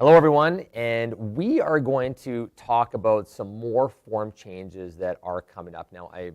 Hello everyone, and we are going to talk about some more form changes that are coming up. Now, I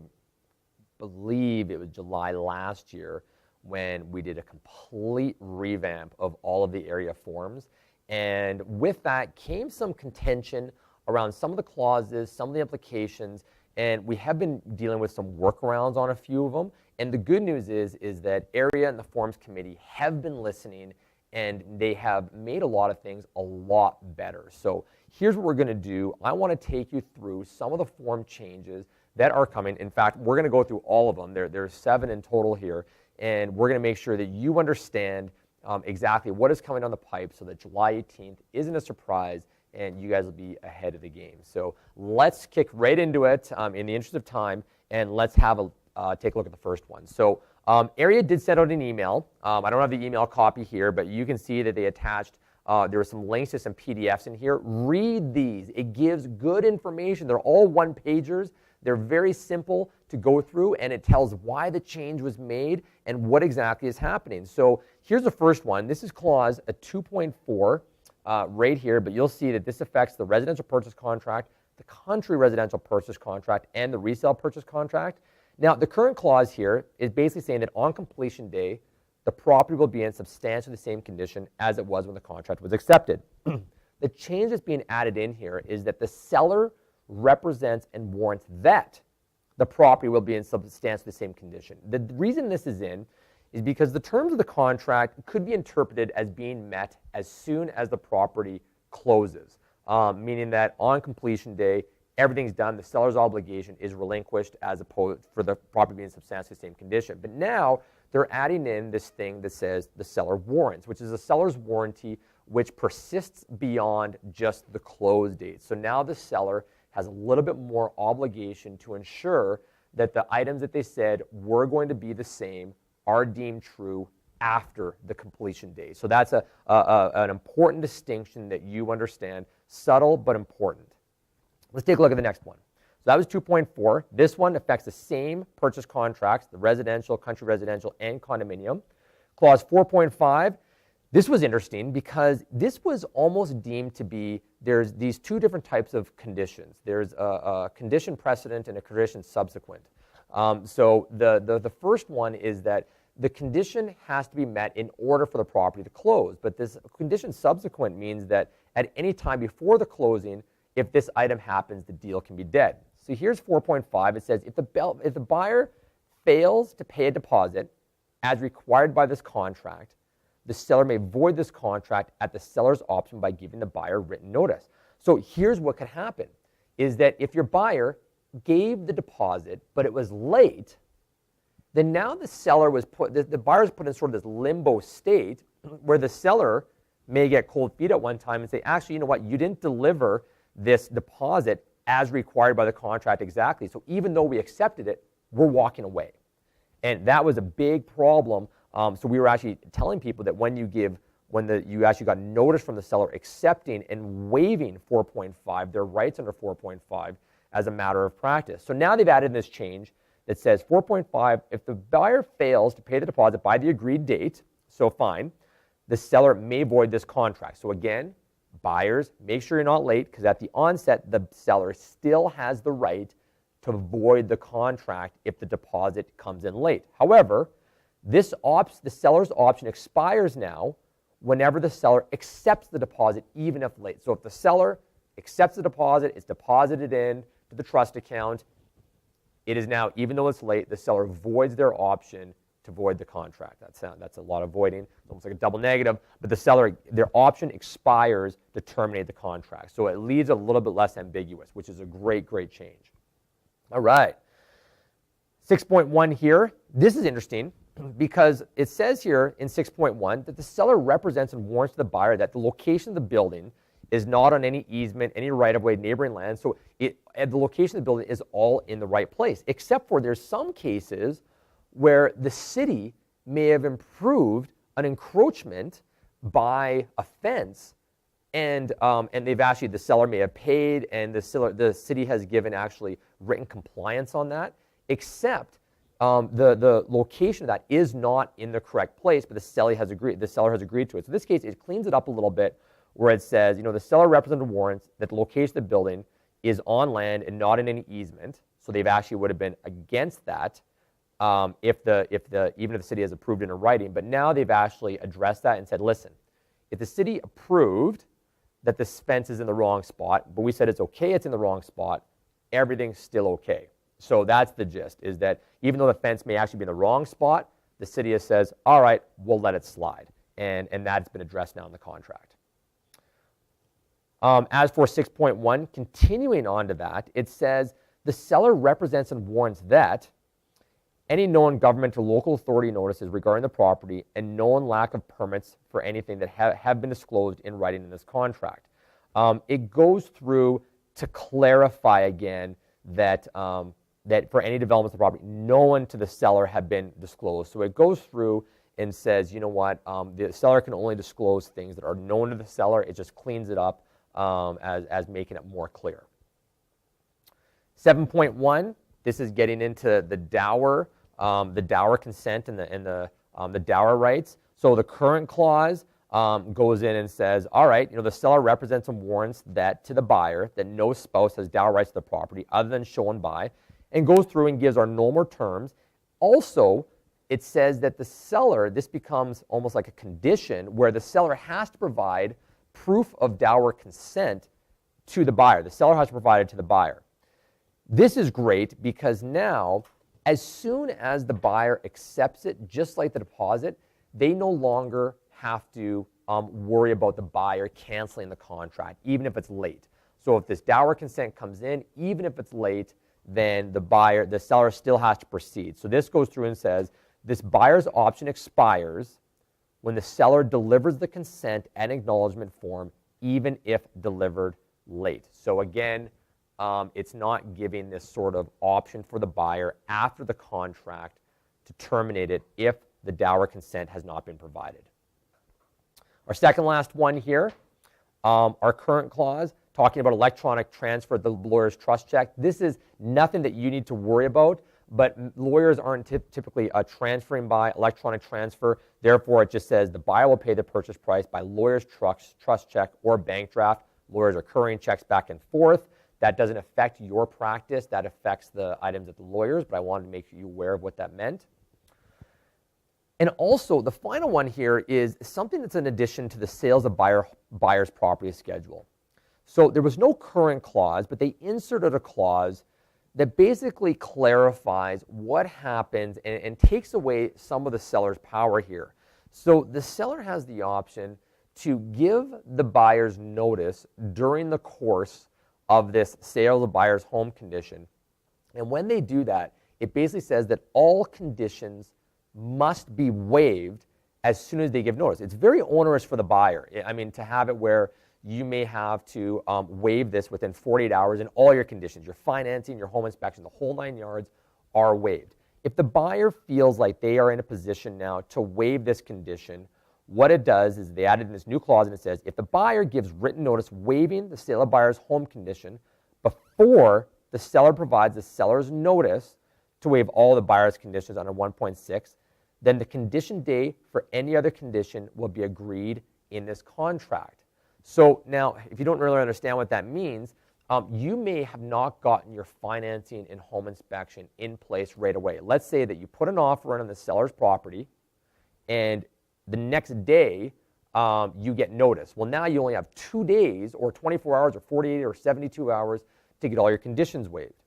believe it was July last year when we did a complete revamp of all of the area forms, and with that came some contention around some of the clauses, some of the implications, and we have been dealing with some workarounds on a few of them. And the good news is that area and the forms committee have been listening, and they have made a lot of things a lot better. So here's what we're going to do. I want to take you through some of the form changes that are coming. In fact, we're going to go through all of them. There's 7 in total here, and we're going to make sure that you understand exactly what is coming down the pipe so that July 18th isn't a surprise and you guys will be ahead of the game. So let's kick right into it in the interest of time, and let's have take a look at the first one. So area did send out an email. I don't have the email copy here, but you can see that they attached, there were some links to some PDFs in here. Read these. It gives good information. They're all one-pagers. They're very simple to go through, and it tells why the change was made and what exactly is happening. So here's the first one. This is clause 2.4 right here, but you'll see that this affects the residential purchase contract, the country residential purchase contract, and the resale purchase contract. Now, the current clause here is basically saying that on completion day, the property will be in substantially the same condition as it was when the contract was accepted. The change that's being added in here is that the seller represents and warrants that the property will be in substantially the same condition. The reason this is in is because the terms of the contract could be interpreted as being met as soon as the property closes, meaning that on completion day, everything's done, the seller's obligation is relinquished as opposed for the property being in substantially the same condition. But now they're adding in this thing that says the seller warrants, which is a seller's warranty which persists beyond just the close date. So now the seller has a little bit more obligation to ensure that the items that they said were going to be the same are deemed true after the completion date. So that's an important distinction that you understand, subtle but important. Let's take a look at the next one. So that was 2.4. This one affects the same purchase contracts, the residential, country residential, and condominium. Clause 4.5, this was interesting because this was almost deemed to be, there's these 2 different types of conditions. There's a condition precedent and a condition subsequent. So the first one is that the condition has to be met in order for the property to close. But this condition subsequent means that at any time before the closing, if this item happens, the deal can be dead. So here's 4.5. It says if the buyer fails to pay a deposit as required by this contract, the seller may void this contract at the seller's option by giving the buyer written notice. So here's what could happen, is that if your buyer gave the deposit, but it was late, then now the seller was the buyer's put in sort of this limbo state where the seller may get cold feet at one time and say, actually, you know what, you didn't deliver this deposit as required by the contract exactly. So even though we accepted it, we're walking away. And that was a big problem. So we were actually telling people that when you actually got notice from the seller accepting and waiving 4.5, their rights under 4.5 as a matter of practice. So now they've added this change that says 4.5, if the buyer fails to pay the deposit by the agreed date, so fine, the seller may void this contract. So again, buyers, make sure you're not late, because at the onset, the seller still has the right to void the contract if the deposit comes in late. However, the seller's option expires now whenever the seller accepts the deposit, even if late. So if the seller accepts the deposit, it's deposited in to the trust account, it is now, even though it's late, the seller voids their option to void the contract. That's a lot of voiding. It's almost like a double negative, but the seller, their option expires to terminate the contract. So it leaves a little bit less ambiguous, which is a great, great change. All right. 6.1 here. This is interesting because it says here in 6.1 that the seller represents and warrants to the buyer that the location of the building is not on any easement, any right-of-way, neighboring land. So the location of the building is all in the right place, except for there's some cases where the city may have improved an encroachment by a fence, and they've actually, the seller may have paid, and the city has given actually written compliance on that, except the location of that is not in the correct place, but the seller has agreed to it. So in this case, it cleans it up a little bit, where it says, the seller represented warrants that the location of the building is on land and not in any easement. So they've actually would have been against that even if the city has approved it in writing. But now they've actually addressed that and said, listen, if the city approved that this fence is in the wrong spot, but we said it's okay, it's in the wrong spot, everything's still okay. So that's the gist, is that even though the fence may actually be in the wrong spot, the city says, all right, we'll let it slide. And that's been addressed now in the contract. As for 6.1, continuing on to that, it says the seller represents and warrants that any known government or local authority notices regarding the property and known lack of permits for anything that have been disclosed in writing in this contract. It goes through to clarify again that, that for any developments of the property, no one to the seller have been disclosed. So it goes through and says, you know what, the seller can only disclose things that are known to the seller. It just cleans it up as making it more clear. 7.1, this is getting into the dower consent and the dower rights. So the current clause goes in and says, all right, the seller represents and warrants that to the buyer that no spouse has dower rights to the property other than shown by, and goes through and gives our normal terms. Also, it says that the seller, this becomes almost like a condition where the seller has to provide proof of dower consent to the buyer. The seller has to provide it to the buyer. This is great because now, as soon as the buyer accepts it, just like the deposit, they no longer have to worry about the buyer canceling the contract, even if it's late. So if this dower consent comes in, even if it's late, then the seller still has to proceed. So this goes through and says, this buyer's option expires when the seller delivers the consent and acknowledgement form, even if delivered late. So again, it's not giving this sort of option for the buyer after the contract to terminate it if the dower consent has not been provided. Our second last one here, our current clause, talking about electronic transfer, the lawyer's trust check. This is nothing that you need to worry about, but lawyers aren't typically transferring by electronic transfer. Therefore, it just says the buyer will pay the purchase price by lawyer's trust check or bank draft. Lawyers are currying checks back and forth. That doesn't affect your practice. That affects the items at the lawyers, but I wanted to make you aware of what that meant. And also, the final one here is something that's in addition to the sales of buyer's property schedule. So there was no current clause, but they inserted a clause that basically clarifies what happens and takes away some of the seller's power here. So the seller has the option to give the buyer's notice during the course of this sale of the buyer's home condition. And when they do that, it basically says that all conditions must be waived as soon as they give notice. It's very onerous for the buyer. I mean, to have it where you may have to waive this within 48 hours and all your conditions, your financing, your home inspection, the whole 9 yards are waived. If the buyer feels like they are in a position now to waive this condition, what it does is they added in this new clause and it says, if the buyer gives written notice waiving the sale of buyer's home condition before the seller provides the seller's notice to waive all the buyer's conditions under 1.6, then the condition day for any other condition will be agreed in this contract. So now, if you don't really understand what that means, you may have not gotten your financing and home inspection in place right away. Let's say that you put an offer in on the seller's property and the next day you get notice. Well, now you only have 2 days or 24 hours or 48 or 72 hours to get all your conditions waived.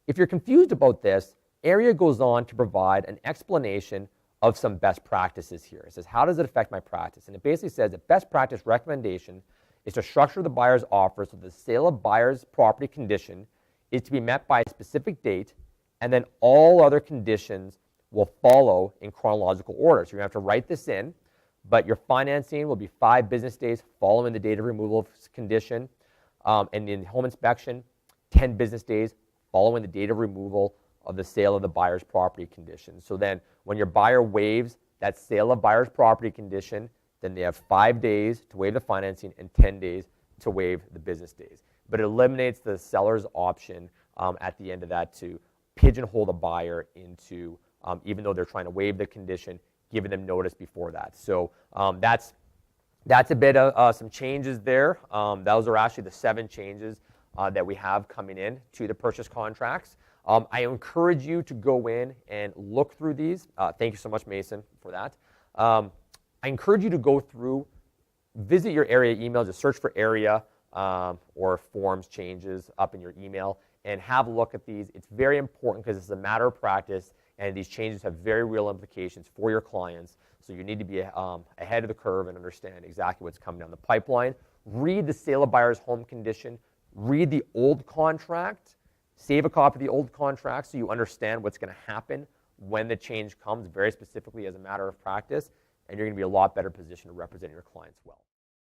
If you're confused about this, AREA goes on to provide an explanation of some best practices here. It says, how does it affect my practice? And it basically says that best practice recommendation is to structure the buyer's offer so the sale of buyer's property condition is to be met by a specific date, and then all other conditions will follow in chronological order. So you're going to have to write this in, but your financing will be 5 business days following the date of removal of condition, and in home inspection, 10 business days following the date of removal of the sale of the buyer's property condition. So then when your buyer waives that sale of buyer's property condition, then they have 5 days to waive the financing and 10 days to waive the business days. But it eliminates the seller's option at the end of that to pigeonhole the buyer into, even though they're trying to waive the condition, giving them notice before that. So that's that's a bit of some changes there. Those are actually the 7 changes that we have coming in to the purchase contracts. I encourage you to go in and look through these. Thank you so much, Mason, for that. I encourage you to go through, visit your area email, just search for area or forms changes up in your email and have a look at these. It's very important because it's a matter of practice and these changes have very real implications for your clients. So you need to be ahead of the curve and understand exactly what's coming down the pipeline. Read the sale of buyer's home condition. Read the old contract. Save a copy of the old contract so you understand what's going to happen when the change comes very specifically as a matter of practice, and you're going to be a lot better positioned to represent your clients well.